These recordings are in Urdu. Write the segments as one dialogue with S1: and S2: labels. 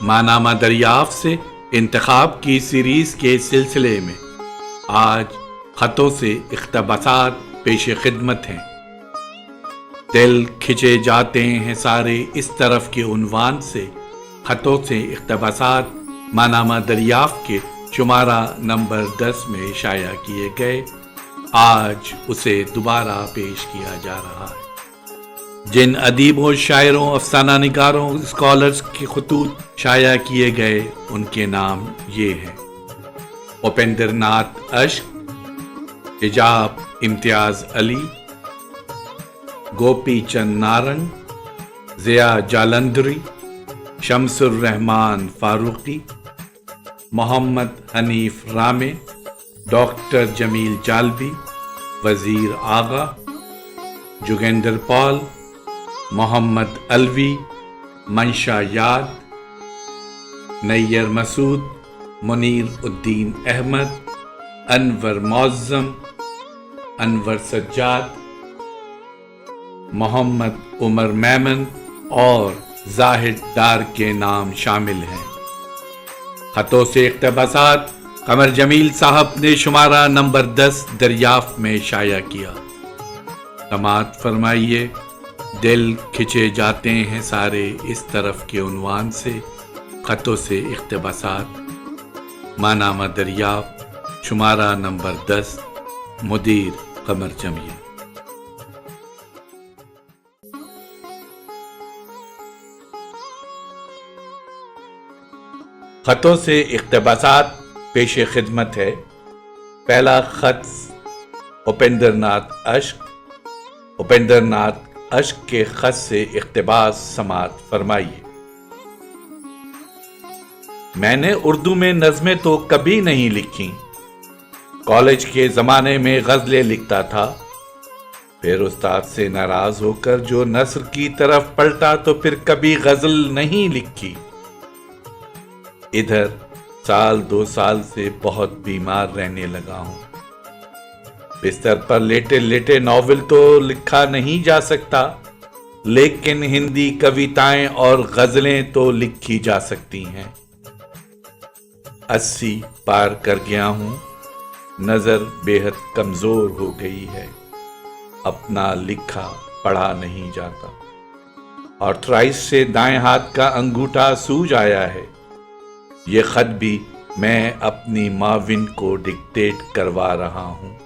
S1: ماہنامہ دریافت سے انتخاب کی سیریز کے سلسلے میں آج خطوں سے اقتباسات پیش خدمت ہیں۔ دل کھچے جاتے ہیں سارے اس طرف کے عنوان سے خطوں سے اقتباسات ماہنامہ دریافت کے شمارہ نمبر 10 میں شائع کیے گئے۔ آج اسے دوبارہ پیش کیا جا رہا ہے۔ جن ادیبوں، شاعروں، افسانہ نگاروں، اسکالرز کے خطوط شائع کیے گئے ان کے نام یہ ہیں: اپیندر ناتھ اشک، حجاب امتیاز علی، گوپی چند نارنگ، ضیاء جالندھری، شمس الرحمان فاروقی، محمد حنیف رامے، ڈاکٹر جمیل جالبی، وزیر آغا، جوگیندر پال، محمد الوی، منشا یاد، نیر مسعود، منیر الدین احمد، انور معظم، انور سجاد، محمد عمر میمن اور زاہد ڈار کے نام شامل ہیں۔ خطوں سے اقتباسات قمر جمیل صاحب نے شمارہ نمبر 10 دریافت میں شائع کیا۔ سماعت فرمائیے، دل کھچے جاتے ہیں سارے اس طرف کے عنوان سے خطوں سے اقتباسات ماہنامہ دریافت شمارہ نمبر 10، مدیر قمر جمیل۔ خطوں سے اقتباسات پیش خدمت ہے۔ پہلا خط اپیندر ناتھ اشک۔ اپیندر ناتھ اشک کے خط سے اقتباس سماعت فرمائیے۔ میں نے اردو میں نظمیں تو کبھی نہیں لکھی، کالج کے زمانے میں غزلیں لکھتا تھا، پھر استاد سے ناراض ہو کر جو نثر کی طرف پلٹا تو پھر کبھی غزل نہیں لکھی۔ ادھر سال 2 سال سے بہت بیمار رہنے لگا ہوں، بستر پر لیٹے لیٹے ناول تو لکھا نہیں جا سکتا، لیکن ہندی کویتائیں اور غزلیں تو لکھی جا سکتی ہیں۔ 80 پار کر گیا ہوں، نظر بے حد کمزور ہو گئی ہے، اپنا لکھا پڑھا نہیں جاتا، آرتھرائٹس سے دائیں ہاتھ کا انگوٹھا سوج آیا ہے۔ یہ خط بھی میں اپنی معاون کو ڈکٹیٹ کروا رہا ہوں،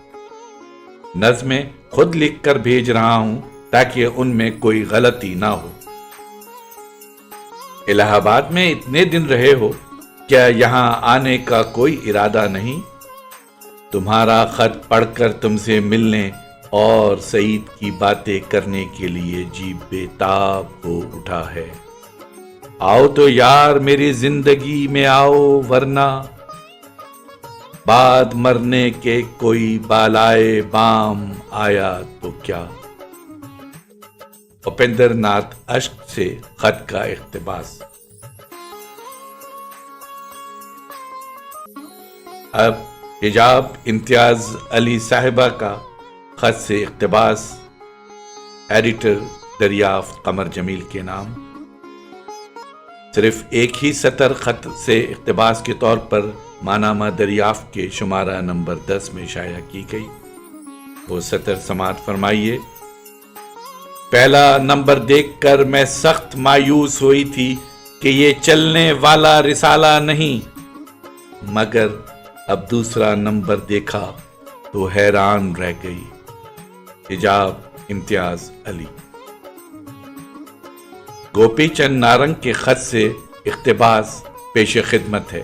S1: نظمیں خود لکھ کر بھیج رہا ہوں تاکہ ان میں کوئی غلطی نہ ہو۔ الہ آباد میں اتنے دن رہے ہو، کیا یہاں آنے کا کوئی ارادہ نہیں؟ تمہارا خط پڑھ کر تم سے ملنے اور سعید کی باتیں کرنے کے لیے جی بےتاب ہو اٹھا ہے۔ آؤ تو یار میری زندگی میں آؤ، ورنہ بعد مرنے کے کوئی بالائے بام آیا تو کیا۔ اپیندر ناتھ اشک سے خط کا اقتباس۔ اب حجاب امتیاز علی صاحبہ کا خط سے اقتباس، ایڈیٹر دریافت قمر جمیل کے نام۔ صرف ایک ہی سطر خط سے اقتباس کے طور پر ماہنامہ دریافت کے شمارہ نمبر 10 میں شائع کی گئی۔ وہ سطر سماعت فرمائیے۔ پہلا نمبر دیکھ کر میں سخت مایوس ہوئی تھی کہ یہ چلنے والا رسالہ نہیں، مگر اب دوسرا نمبر دیکھا تو حیران رہ گئی۔ حجاب امتیاز علی۔ گوپی چند نارنگ کے خط سے اقتباس پیش خدمت ہے۔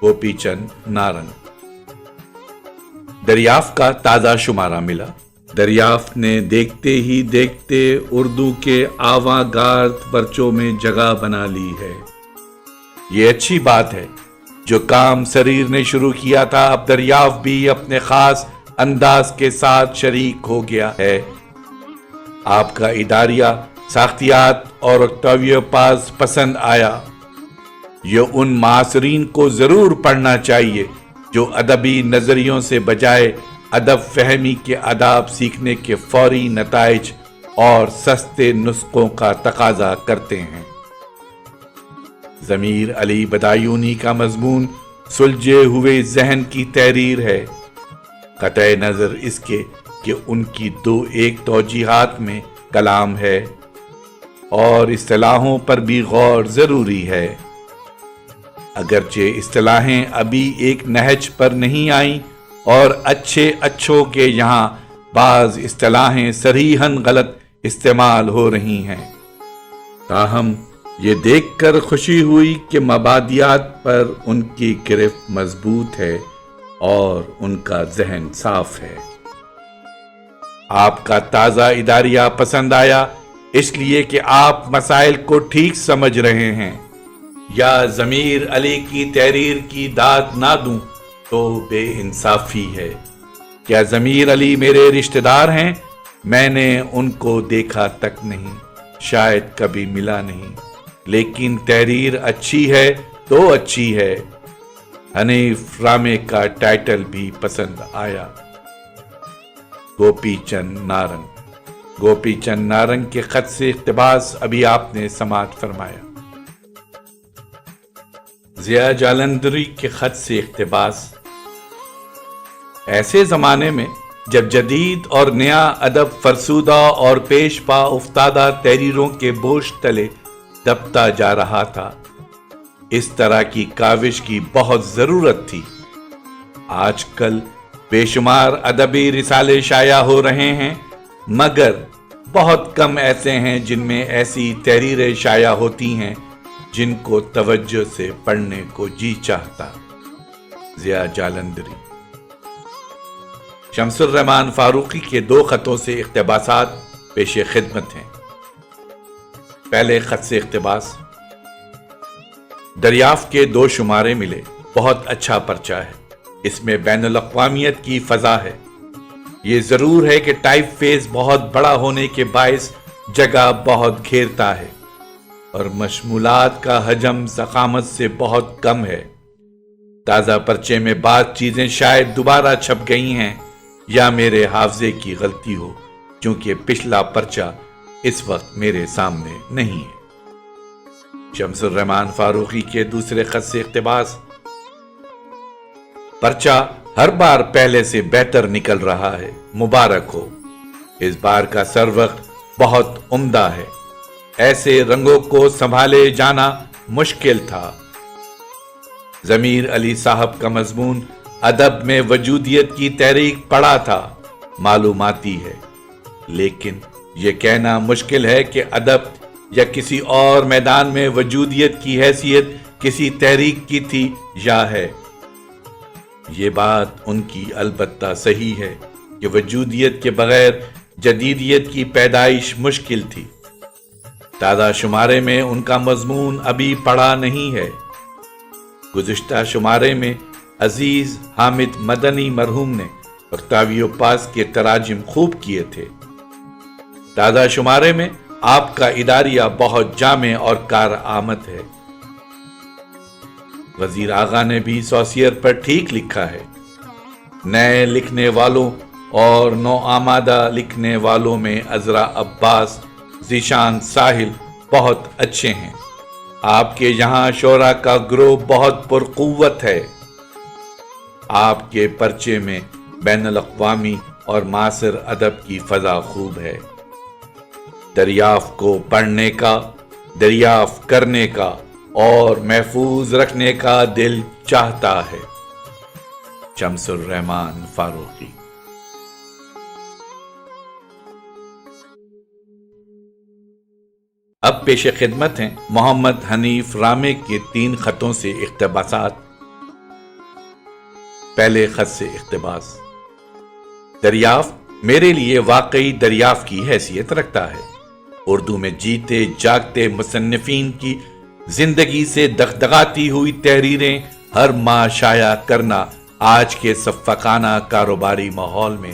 S1: گوپی چند نارنگ۔ دریافت کا تازہ شمارہ ملا۔ دریافت نے دیکھتے ہی دیکھتے اردو کے آواں گارد پرچوں میں جگہ بنا لی ہے۔ یہ اچھی بات ہے، جو کام سریر نے شروع کیا تھا اب دریافت بھی اپنے خاص انداز کے ساتھ شریک ہو گیا ہے۔ آپ کا اداریہ، ساختیات اور اکتاویہ پاس پسند آیا۔ یہ ان معاصرین کو ضرور پڑھنا چاہیے جو ادبی نظریوں سے بجائے ادب فہمی کے آداب سیکھنے کے فوری نتائج اور سستے نسخوں کا تقاضا کرتے ہیں۔ ضمیر علی بدایونی کا مضمون سلجھے ہوئے ذہن کی تحریر ہے، قطع نظر اس کے کہ ان کی دو ایک توجیہات میں کلام ہے اور اصطلاحوں پر بھی غور ضروری ہے۔ اگرچہ اصطلاحیں ابھی ایک نہج پر نہیں آئیں اور اچھوں کے یہاں بعض اصطلاحیں صریحاً غلط استعمال ہو رہی ہیں، تاہم یہ دیکھ کر خوشی ہوئی کہ مبادیات پر ان کی گرفت مضبوط ہے اور ان کا ذہن صاف ہے۔ آپ کا تازہ اداریہ پسند آیا اس لیے کہ آپ مسائل کو ٹھیک سمجھ رہے ہیں۔ یا ضمیر علی کی تحریر کی داد نہ دوں تو بے انصافی ہے۔ کیا ضمیر علی میرے رشتہ دار ہیں؟ میں نے ان کو دیکھا تک نہیں، شاید کبھی ملا نہیں، لیکن تحریر اچھی ہے تو اچھی ہے۔ حنیف رامے کا ٹائٹل بھی پسند آیا۔ گوپی چند نارنگ۔ گوپی چند نارنگ کے خط سے اقتباس ابھی آپ نے سماعت فرمایا۔ ضیاء جالندھری کے خط سے اقتباس۔ ایسے زمانے میں جب جدید اور نیا ادب فرسودہ اور پیش پا افتادہ تحریروں کے بوجھ تلے دبتا جا رہا تھا، اس طرح کی کاوش کی بہت ضرورت تھی۔ آج کل بے شمار ادبی رسالے شائع ہو رہے ہیں، مگر بہت کم ایسے ہیں جن میں ایسی تحریریں شائع ہوتی ہیں جن کو توجہ سے پڑھنے کو جی چاہتا۔ ضیاء جالندھری۔ شمس الرحمان فاروقی کے دو خطوں سے اقتباسات پیش خدمت ہیں۔ پہلے خط سے اقتباس۔ دریافت کے 2 شمارے ملے، بہت اچھا پرچہ ہے، اس میں بین الاقوامیت کی فضا ہے۔ یہ ضرور ہے کہ ٹائپ فیس بہت بڑا ہونے کے باعث جگہ بہت گھیرتا ہے اور مشمولات کا حجم ضخامت سے بہت کم ہے۔ تازہ پرچے میں بعض چیزیں شاید دوبارہ چھپ گئی ہیں یا میرے حافظے کی غلطی ہو، کیونکہ پچھلا پرچہ اس وقت میرے سامنے نہیں ہے۔ شمس الرحمان فاروقی کے دوسرے خط سے اقتباس۔ پرچہ ہر بار پہلے سے بہتر نکل رہا ہے، مبارک ہو۔ اس بار کا سروقت بہت عمدہ ہے، ایسے رنگوں کو سنبھالے جانا مشکل تھا۔ ضمیر علی صاحب کا مضمون ادب میں وجودیت کی تحریک پڑا تھا، معلوماتی ہے، لیکن یہ کہنا مشکل ہے کہ ادب یا کسی اور میدان میں وجودیت کی حیثیت کسی تحریک کی تھی یا ہے۔ یہ بات ان کی البتہ صحیح ہے کہ وجودیت کے بغیر جدیدیت کی پیدائش مشکل تھی۔ تازہ شمارے میں ان کا مضمون ابھی پڑا نہیں ہے۔ گزشتہ شمارے میں عزیز حامد مدنی مرحوم نے اکتاویو پاس کے تراجم خوب کیے تھے۔ تازہ شمارے میں آپ کا اداریہ بہت جامع اور کارآمد ہے۔ وزیر آغا نے بھی سوسیئر پر ٹھیک لکھا ہے۔ نئے لکھنے والوں اور نو آمادہ لکھنے والوں میں عذرا عباس، ذیشان ساحل بہت اچھے ہیں۔ آپ کے یہاں شعراء کا گروہ بہت پرقوت ہے۔ آپ کے پرچے میں بین الاقوامی اور معاصر ادب کی فضا خوب ہے۔ دریافت کو پڑھنے کا، دریافت کرنے کا اور محفوظ رکھنے کا دل چاہتا ہے۔ شمس الرحمان فاروقی۔ اب پیش خدمت ہیں محمد حنیف رامے کے 3 خطوں سے اقتباسات۔ پہلے خط سے اقتباس۔ دریافت میرے لیے واقعی دریافت کی حیثیت رکھتا ہے۔ اردو میں جیتے جاگتے مصنفین کی زندگی سے دغدغاتی ہوئی تحریریں ہر ماہ شائع کرنا آج کے صفقانہ کاروباری ماحول میں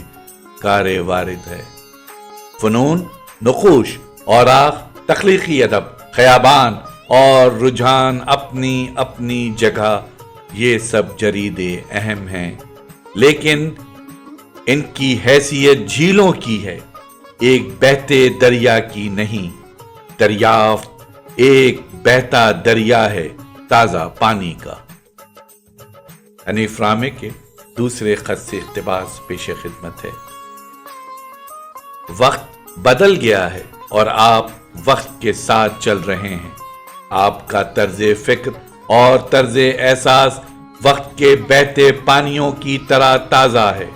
S1: کار وارد ہے۔ فنون، نقوش، اوراق، تخلیقی ادب، خیابان اور رجحان اپنی اپنی جگہ، یہ سب جریدے اہم ہیں، لیکن ان کی حیثیت جھیلوں کی ہے، ایک بہتے دریا کی نہیں۔ دریافت ایک بہتا دریا ہے تازہ پانی کا۔ حنیف رامے کے دوسرے خط سے اقتباس پیش خدمت ہے۔ وقت بدل گیا ہے اور آپ وقت کے ساتھ چل رہے ہیں۔ آپ کا طرز فکر اور طرز احساس وقت کے بہتے پانیوں کی طرح تازہ ہے۔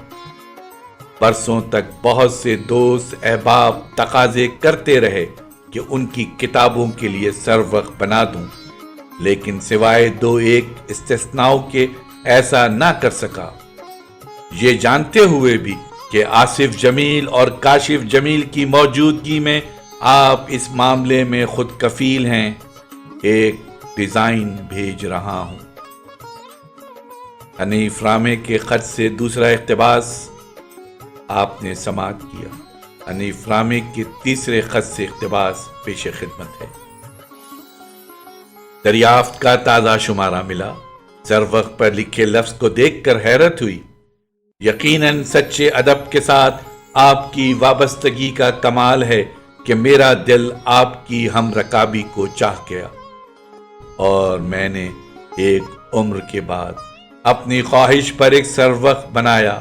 S1: برسوں تک بہت سے دوست احباب تقاضے کرتے رہے کہ ان کی کتابوں کے لیے سروقت بنا دوں، لیکن سوائے دو ایک استثناؤں کے ایسا نہ کر سکا، یہ جانتے ہوئے بھی کہ آصف جمیل اور کاشف جمیل کی موجودگی میں آپ اس معاملے میں خود کفیل ہیں۔ ایک ڈیزائن بھیج رہا ہوں۔ حنیف رامے کے خط سے دوسرا اقتباس آپ نے سماعت کیا۔ حنیف رامے کے تیسرے خط سے اقتباس پیش خدمت ہے۔ دریافت کا تازہ شمارہ ملا۔ سروقت پر لکھے لفظ کو دیکھ کر حیرت ہوئی۔ یقیناً سچے ادب کے ساتھ آپ کی وابستگی کا کمال ہے کہ میرا دل آپ کی ہم رکابی کو چاہ گیا، اور میں نے ایک عمر کے بعد اپنی خواہش پر ایک سروقت بنایا۔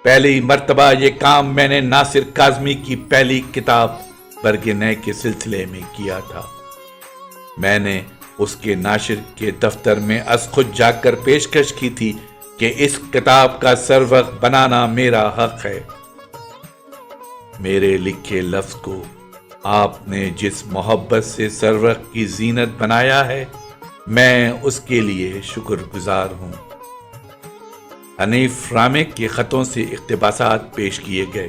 S1: پہلی مرتبہ یہ کام میں نے ناصر کاظمی کی پہلی کتاب برگ نے کے سلسلے میں کیا تھا۔ میں نے اس کے ناشر کے دفتر میں از خود جا کر پیشکش کی تھی کہ اس کتاب کا سروقت بنانا میرا حق ہے۔ میرے لکھے لفظ کو آپ نے جس محبت سے سروقت کی زینت بنایا ہے، میں اس کے لیے شکر گزار ہوں۔ حنیف رامے کے خطوں سے اقتباسات پیش کیے گئے۔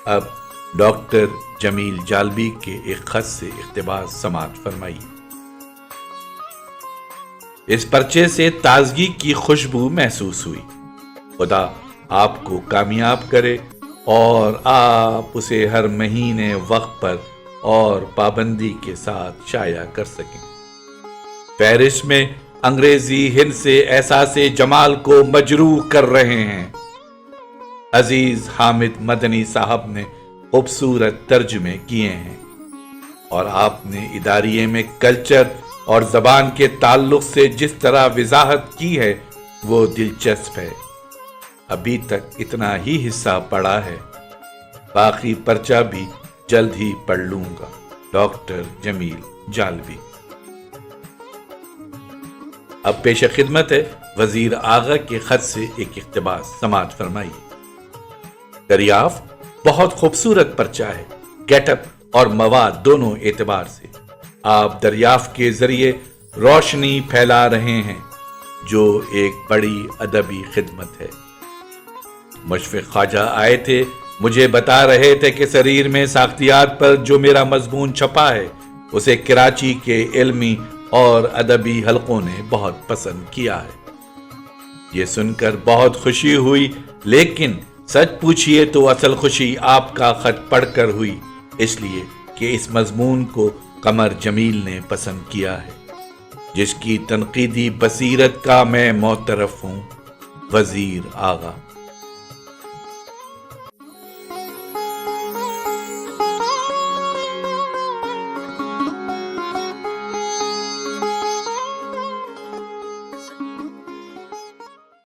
S1: اب ڈاکٹر جمیل جالبی کے ایک خط سے اقتباس سماعت فرمائیے۔ اس پرچے سے تازگی کی خوشبو محسوس ہوئی۔ خدا آپ کو کامیاب کرے اور آپ اسے ہر مہینے وقت پر اور پابندی کے ساتھ شائع کر سکیں۔ فہرست میں انگریزی ہند سے احساس جمال کو مجروح کر رہے ہیں۔ عزیز حامد مدنی صاحب نے خوبصورت ترجمے کیے ہیں، اور آپ نے اداریے میں کلچر اور زبان کے تعلق سے جس طرح وضاحت کی ہے وہ دلچسپ ہے۔ ابھی تک اتنا ہی حصہ پڑھا ہے، باقی پرچہ بھی جلد ہی پڑھ لوں گا۔ ڈاکٹر جمیل جالبی۔ اب پیش خدمت ہے وزیر آغا کے خط سے ایک اقتباس سماعت فرمائیے۔ دریافت بہت خوبصورت پرچہ ہے، گیٹ اپ اور مواد دونوں اعتبار سے۔ آپ دریافت کے ذریعے روشنی پھیلا رہے ہیں، جو ایک بڑی ادبی خدمت ہے۔ مشفق خواجہ آئے تھے، مجھے بتا رہے تھے کہ سریر میں ساختیات پر جو میرا مضمون چھپا ہے اسے کراچی کے علمی اور ادبی حلقوں نے بہت پسند کیا ہے۔ یہ سن کر بہت خوشی ہوئی، لیکن سچ پوچھئے تو اصل خوشی آپ کا خط پڑھ کر ہوئی، اس لیے کہ اس مضمون کو قمر جمیل نے پسند کیا ہے، جس کی تنقیدی بصیرت کا میں معترف ہوں۔ وزیر آغا۔